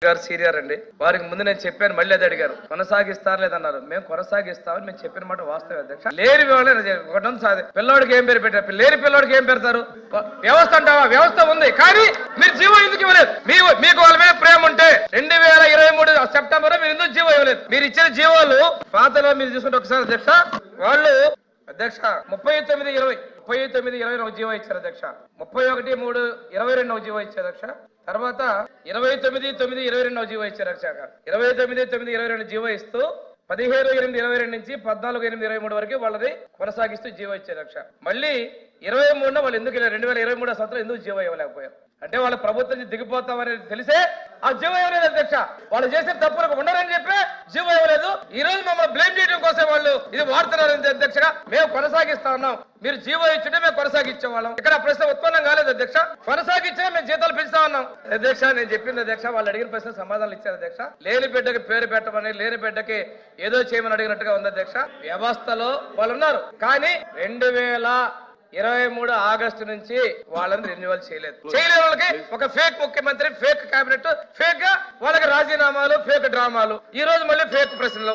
గారు సీనియర్ అండి, వారికి ముందు నేను చెప్పాను, మళ్ళీ అది అడిగారు కొనసాగిస్తారు లేదన్నారు. మేము కొనసాగిస్తామని మేము చెప్పిన మాట వాస్తవం అధ్యక్ష. లేని ఒకటి పిల్లోడికి ఏం పేరు పెట్టారు, లేని పిల్లోడికి ఏం పెడతారు? వ్యవస్థ అంటావా? వ్యవస్థ ఉంది, కానీ మీరు జీవో ఎందుకు ఇవ్వలేదు? మీకు వాళ్ళ మీద ప్రేమ ఉంటే 2023 సెప్టెంబర్ మీరు ఎందుకు జీవో ఇవ్వలేదు? మీరు ఇచ్చిన జీవోలు పాతలో మీరు చూసుకుంటే ఒకసారి అధ్యక్ష, వాళ్ళు అధ్యక్ష 39/20 ఒక జీవో ఇచ్చారు అధ్యక్ష, 31/3/22 ఒక జీవో ఇచ్చారు అధ్యక్ష, తర్వాత 29/9/22 జీవో ఇచ్చారు అధ్యక్ష. 29/9/22 జీవో ఇస్తూ 17/8/22 నుంచి 14/8/23 వరకు వాళ్ళని కొనసాగిస్తూ జీవో ఇచ్చారు అధ్యక్ష. మళ్ళీ 23 వాళ్ళు ఎందుకు 2023 సంవత్సరం ఎందుకు జీవో ఇవ్వలేకపోయారు అంటే వాళ్ళ ప్రభుత్వం దిగిపోతామని తెలిసే ఆ జీవో ఇవ్వలేదు అధ్యక్ష. వాళ్ళు చేసే తప్పులకు ఉండరని చెప్పి జీవో ఇవ్వలేదు. ఈ రోజు మమ్మల్ని బ్లేమ్ చేయడం కోసం వాళ్ళు ఇది వాడుతున్నారు అధ్యక్షగా. మేము కొనసాగిస్తా ఉన్నాం, మీరు జీవో ఇచ్చుంటే మేము కొనసాగించే వాళ్ళం. ఇక్కడ ప్రశ్న ఉత్పన్నం కాలేదు అధ్యక్ష, కొనసాగించే మేము జీతాలు పెంచుతా ఉన్నాం అధ్యక్ష. నేను చెప్పింది అధ్యక్ష, వాళ్ళు అడిగిన ప్రశ్న సమాధానాలు ఇచ్చారు అధ్యక్ష. లేని బిడ్డకి పేరు పెట్టమని, లేని బిడ్డకి ఏదో చేయమని అడిగినట్టుగా ఉంది అధ్యక్ష. వ్యవస్థలో వాళ్ళు ఉన్నారు, కానీ 2023 ఆగస్టు నుంచి వాళ్ళని రెన్యువల్ చేయలేదు. చేయలేని వాళ్ళకి ఒక ఫేక్ ముఖ్యమంత్రి, ఫేక్ కేబినెట్, ఫేక్ గా వాళ్ళకి రాజీనామాలు, ఫేక్ డ్రామాలు, ఈ రోజు మళ్ళీ ఫేక్ ప్రశ్నలు.